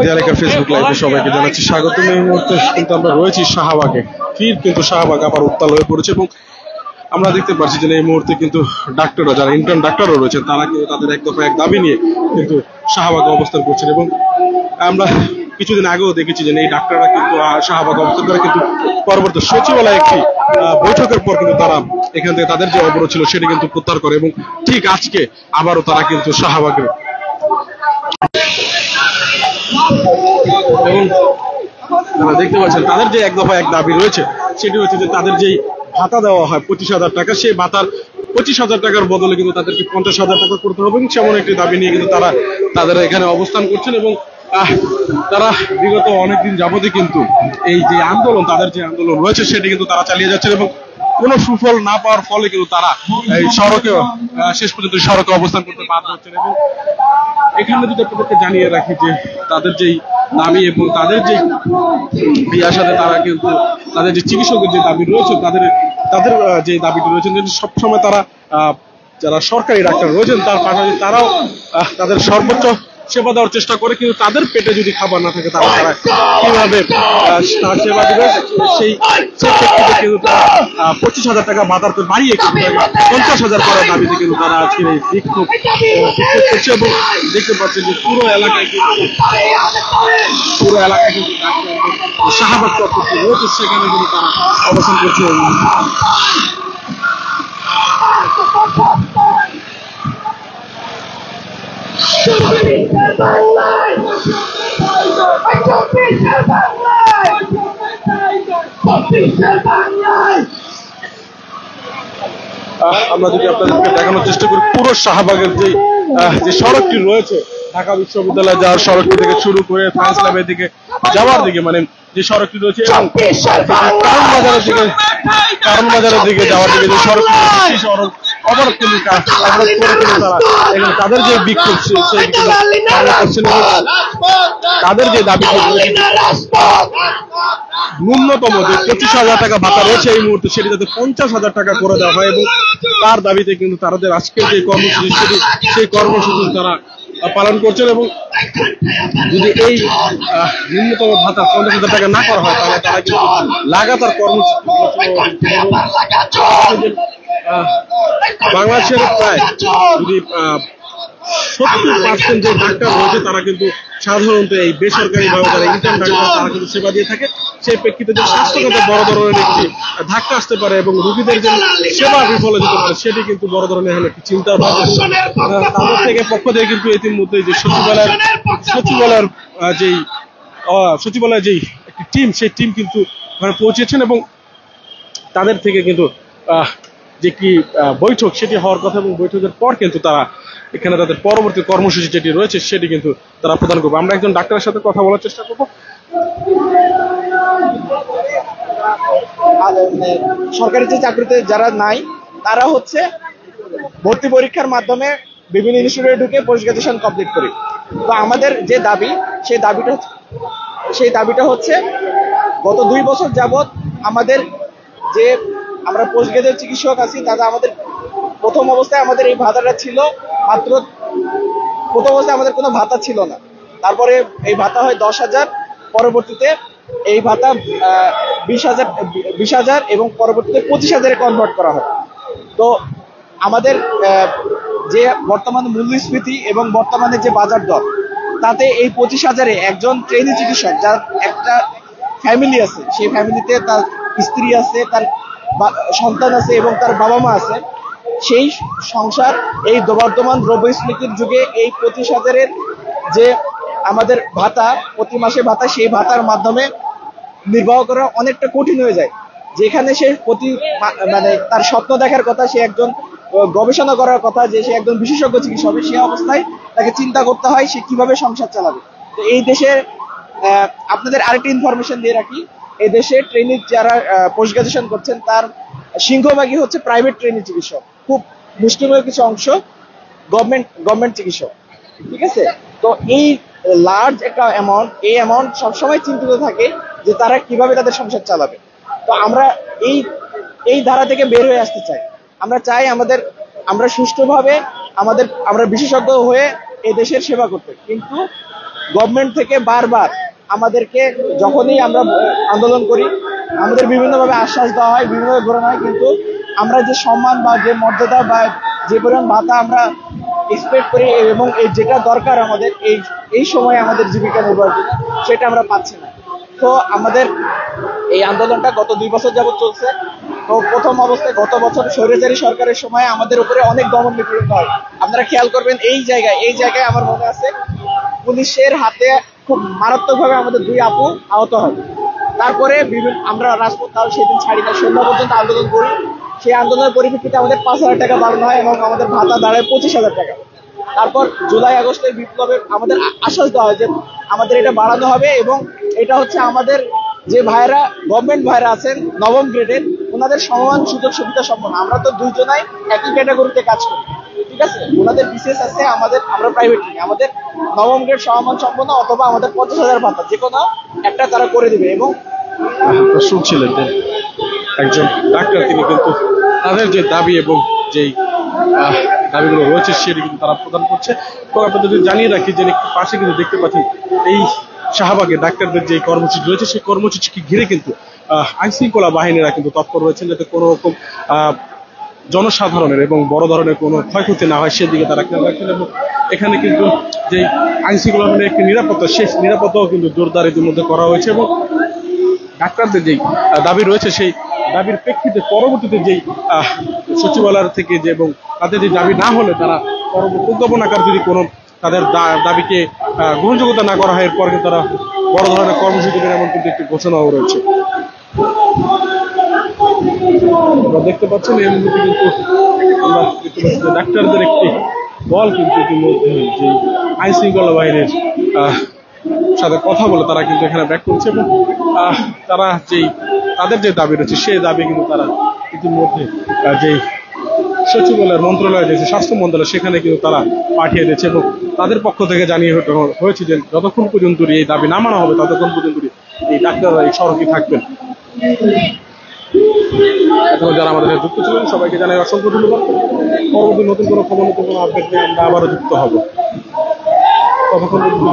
দেয়ালিকা Facebook লাইভে সবাইকে জানাচ্ছি স্বাগত। এই মুহূর্তে কিন্তু আমরা রয়েছি শাহবাগে। কিন্তু শাহবাগ আবার উত্তাল হয়ে পড়েছে এবং আমরা দেখতে পাচ্ছি যে এই মুহূর্তে কিন্তু ডাক্তাররা, যারা ইন্টার্ন ডাক্তাররা রয়েছেন, তারা কিন্তু তাদের এক দফা এক দাবি নিয়ে কিন্তু শাহবাগে অবস্থান করছেন। এবং আমরা কিছুদিন আগেও দেখেছি যে এই ডাক্তাররা কিন্তু শাহবাগে অবস্থান করে কিন্তু পরবর্তী সচিবালয়ে একটি বৈঠকের পর কিন্তু তারা এখান থেকে তাদের যে অবরোধ ছিল সেটি কিন্তু প্রত্যাহার করে এবং ঠিক আজকে আবারও তারা কিন্তু শাহবাগে এবং আপনারা দেখতে পাচ্ছেন তাদের যে এক দফা এক দাবি রয়েছে সেটি হচ্ছে যে তাদের যেই ভাতা দেওয়া হয় 25,000 টাকা, সেই ভাতার 25,000 টাকার বদলে কিন্তু তাদেরকে 50,000 টাকা করতে হবে। এবং সেমন একটি দাবি নিয়ে কিন্তু তারা তাদের এখানে অবস্থান করছেন এবং তারা বিগত অনেকদিন যাবতই কিন্তু এই যে আন্দোলন, তাদের যে আন্দোলন রয়েছে সেটি কিন্তু তারা চালিয়ে যাচ্ছেন এবং কোনো সুফল না পাওয়ার ফলে কিন্তু তারা এই সড়কে শেষ পর্যন্ত সড়কে অবস্থান করতে বাধ্য হচ্ছেন। এবং এখানে যদি আপনাদেরকে জানিয়ে রাখি যে তাদের যেই দাবি এবং তাদের যে বিয়ার সাথে তারা কিন্তু তাদের যে চিকিৎসকের যে দাবি রয়েছে, তাদের যে দাবিটি রয়েছে সবসময় তারা যারা সরকারি ডাক্তার রয়েছেন তার পাশাপাশি তারাও তাদের সর্বোচ্চ সেবা দেওয়ার চেষ্টা করে, কিন্তু তাদের পেটে যদি খাবার না থাকে তারা কিভাবে তার সেবা দেবে, সেই ক্ষেত্রে কিন্তু তারা 25,000 টাকা ভাতার বাড়িয়ে কিন্তু 50,000 করার দাবিতে কিন্তু তারা আজকে এই বিক্ষোভ করছে। এবং দেখতে পাচ্ছেন যে পুরো এলাকায় কিন্তু শাহবাগ চত্বরটি রয়েছে, সেখানে কিন্তু তারা অবস্থান করছে। আমরা যদি আপনাদেরকে দেখানোর চেষ্টা করি পুরো শাহবাগের যে সড়কটি রয়েছে, ঢাকা বিশ্ববিদ্যালয় যাওয়ার সড়কটি থেকে শুরু করে সায়েন্স ল্যাবের দিকে যাওয়ার দিকে, মানে যে সড়কটি রয়েছে কারণ বাজারের দিকে যাওয়ার দিকে যে সড়কটি রয়েছে সেই সড়ক অবরোধ করে তারা তাদের যে বিক্ষোভ তাদের যে দাবি ন্যূনতম যে 25,000 টাকা ভাতা রয়েছে এই মুহূর্তে সেটি যাতে 50,000 টাকা করে দেওয়া হয়। এবং তার দাবিতে কিন্তু তাদের আজকের যে কর্মসূচি সেই কর্মসূচি তারা পালন করছেন। এবং যদি এই ন্যূনতম ভাতা 50,000 টাকা না করা হয় তাহলে তারা কিন্তু লাগাতার কর্মসূচি বাংলাদেশের প্রায় যদি 70% যে ডাক্তার রয়েছে তারা কিন্তু সাধারণত এই বেসরকারি ভাবে যারা ইন্টার্ন ডাক্তার তারা কিন্তু সেবা দিয়ে থাকে। সেই প্রেক্ষিতে যে স্বাস্থ্যগত বড় ধরনের একটি ধাক্কা আসতে পারে এবং রোগীদের যে সেবা বিফলে যেতে পারে সেটি কিন্তু বড় ধরনের এখন একটি চিন্তার ভাবনা তাদের থেকে পক্ষ থেকে কিন্তু ইতিমধ্যে যে সচিবালয়ের যেই একটি টিম, সেই টিম কিন্তু পৌঁছেছেন এবং তাদের থেকে কিন্তু যে কি বৈঠক সেটি হওয়ার কথা এবং বৈঠকের পর কিন্তু তারা এখানে তাদের পরবর্তী কর্মসূচি যেটি রয়েছে সেটি কিন্তু তারা প্রদান করবে। আমরা একজন ডাক্তারের সাথে কথা বলার চেষ্টা করবো। সরকারি যে চাকরিতে যারা নাই তারা হচ্ছে ভর্তি পরীক্ষার মাধ্যমে বিভিন্ন ইনস্টিটিউটে ঢুকে পোস্ট গ্রাজুয়েশন কমপ্লিট করি। তো আমাদের যে দাবি সেই দাবিটা হচ্ছে গত 2 বছর যাবৎ আমাদের যে আমরা পোস্ট গ্রাজুয়েট চিকিৎসক আছি তারা আমাদের প্রথম অবস্থায় আমাদের এই ভাতাটা ছিল মাত্র, প্রথম অবস্থায় আমাদের কোনো ভাতা ছিল না, তারপরে এই ভাতা হয় 10,000, পরবর্তীতে এই ভাতা 20,000 এবং পরবর্তীতে 25,000-এ কনভার্ট করা হয়। তো আমাদের যে বর্তমানে মূল্যস্ফীতি এবং বর্তমানে যে বাজার দর তাতে এই 25,000-এ একজন ট্রেনি চিকিৎসক যার একটা ফ্যামিলি আছে, সেই ফ্যামিলিতে তার স্ত্রী আছে, তার সন্তান আছে এবং তার বাবা মা আছে, সেই সংসার এই বর্তমান দ্রব্যস্ফীতির যুগে এই 25,000-এর যে আমাদের ভাতা, প্রতি মাসে ভাতা, সেই ভাতার মাধ্যমে নির্বাহ করা অনেকটা কঠিন হয়ে যায়। যেখানে সে মানে তার স্বপ্ন দেখার কথা, সে একজন গবেষণা করার কথা, যে সে একজন বিশেষজ্ঞ চিকিৎসক হবে, সে অবস্থায় তাকে চিন্তা করতে হয় সে কিভাবে সংসার চালাবে। তো এই দেশে আপনাদের আরেকটি ইনফরমেশন দিয়ে রাখি, এই দেশে ট্রেনি যারা পোস্ট গ্রাজুয়েশন করছেন তার সিংহভাগই হচ্ছে প্রাইভেট ট্রেনি চিকিৎসক, খুব মুষ্টিমেয় কিছু অংশ গভর্নমেন্ট চিকিৎসক, ঠিক আছে। তো এই লার্জ একটা অ্যামাউন্ট, এই অ্যামাউন্ট সবসময় চিন্তিত থাকে যে তারা কিভাবে তাদের সংসার চালাবে। তো আমরা এই ধারা থেকে বের হয়ে আসতে চাই। আমরা চাই আমরা সুষ্ঠুভাবে আমরা বিশেষজ্ঞ হয়ে এই দেশের সেবা করতে, কিন্তু গভর্নমেন্ট থেকে বারবার আমাদেরকে যখনই আমরা আন্দোলন করি আমাদের বিভিন্নভাবে আশ্বাস দেওয়া হয়, বিভিন্নভাবে ঘোরানো হয়, কিন্তু আমরা যে সম্মান বা যে মর্যাদা বা যে পরিমাণ ভাতা আমরা এক্সপেক্ট করি এবং যেটা দরকার আমাদের এই সময়ে আমাদের জীবিকা নির্বাহের জন্য সেটা আমরা পাচ্ছি না। তো আমাদের এই আন্দোলনটা গত 2 বছর যাবত চলছে। তো প্রথম অবস্থায় গত বছর স্বৈরাচারী সরকারের সময় আমাদের উপরে অনেক দমন নিপীড়ন হয়। আপনারা খেয়াল করবেন এই জায়গায় আমার মনে আছে পুলিশের হাতে খুব মারাত্মকভাবে আমাদের 2 আপু আহত হয়। তারপরে আমরা রাজপথ তাও সেদিন ছাড়ি না, সন্ধ্যা পর্যন্ত আন্দোলন করি। সেই আন্দোলনের পরিপ্রেক্ষিতে আমাদের 5,000 টাকা বাড়ানো হয় এবং আমাদের ভাতা দাঁড়ায় 25,000 টাকা। তারপর জুলাই আগস্টের বিপ্লবে আমাদের আশ্বাস দেওয়া হয় যে আমাদের এটা বাড়ানো হবে এবং এটা হচ্ছে আমাদের যে ভাইরা গভর্নমেন্ট ভাইরা আছেন নবম গ্রেডের ওনাদের সমান সুযোগ সুবিধা সম্পন্ন। আমরা তো দুজনাই একই ক্যাটাগরিতে কাজ করি, ঠিক আছে? ওনাদের বিশেষ আছে, আমরা প্রাইভেট নিই। আমাদের নবম গ্রেড সমান সম্পন্ন অথবা আমাদের 50,000 ভাতা যে কোনো একটা তারা করে দিবে। এবং শুনছিলেন যে একজন ডাক্তার তিনি কিন্তু তাদের যে দাবি এবং যেই দাবিগুলো রয়েছে সেটি কিন্তু তারা প্রদান করছে। এবং আপনাদের যদি জানিয়ে রাখি যে একটু পাশে কিন্তু দেখতে পাচ্ছেন এই শাহবাগে ডাক্তারদের যে কর্মসূচি রয়েছে সেই কর্মসূচিকে ঘিরে কিন্তু আইন শৃঙ্খলা বাহিনীরা কিন্তু তৎপর রয়েছেন যাতে কোনো রকম জনসাধারণের এবং বড় ধরনের কোনো ক্ষয়ক্ষতি না হয় সেদিকে তারা খেয়াল রাখছেন। এবং এখানে কিন্তু যে আইন শৃঙ্খলা বাহিনীর একটি নিরাপত্তা সেই নিরাপত্তাও কিন্তু জোরদার ইতিমধ্যে করা হয়েছে। এবং ডাক্তারদের যেই দাবি রয়েছে সেই দাবির প্রেক্ষিতে পরবর্তীতে যেই সচিবালয় থেকে যে এবং তাদের যে দাবি না হলে তারা পরবর্তী প্রজ্ঞাপন আকার যদি কোনো তাদের দাবিকে গ্রহণযোগ্যতা না করা হয় এরপর কিন্তু তারা বড় ধরনের কর্মসূচি দেবেন এমন কিন্তু একটি ঘোষণাও রয়েছে। আপনারা দেখতে পাচ্ছেন এই মুহূর্তে কিন্তু আমরা দেখতে পাচ্ছি যে ডাক্তারদের একটি দল কিন্তু ইতিমধ্যে যে আইন শৃঙ্খলা বাহিনীর সাথে কথা বলে তারা কিন্তু এখানে ব্যাক করছে এবং তারা তাদের যে দাবি রয়েছে সেই দাবি কিন্তু তারা ইতিমধ্যে যে সচিবালয়ের মন্ত্রণালয় রয়েছে স্বাস্থ্য মন্ত্রণালয় সেখানে কিন্তু তারা পাঠিয়ে দিয়েছে এবং তাদের পক্ষ থেকে জানিয়ে হয়েছে যে যতক্ষণ পর্যন্ত এই দাবি না মানা হবে ততক্ষণ পর্যন্ত এই ডাক্তাররা এই সড়কে থাকবেন। এখন যারা আমাদের যুক্ত ছিলেন সবাইকে জানাই অসংখ্য ধন্যবাদ। পরবর্তী নতুন কোনো খবর নতুন কোনো আপডেট নিয়ে আমরা আবারও যুক্ত হব। ততক্ষণ পর্যন্ত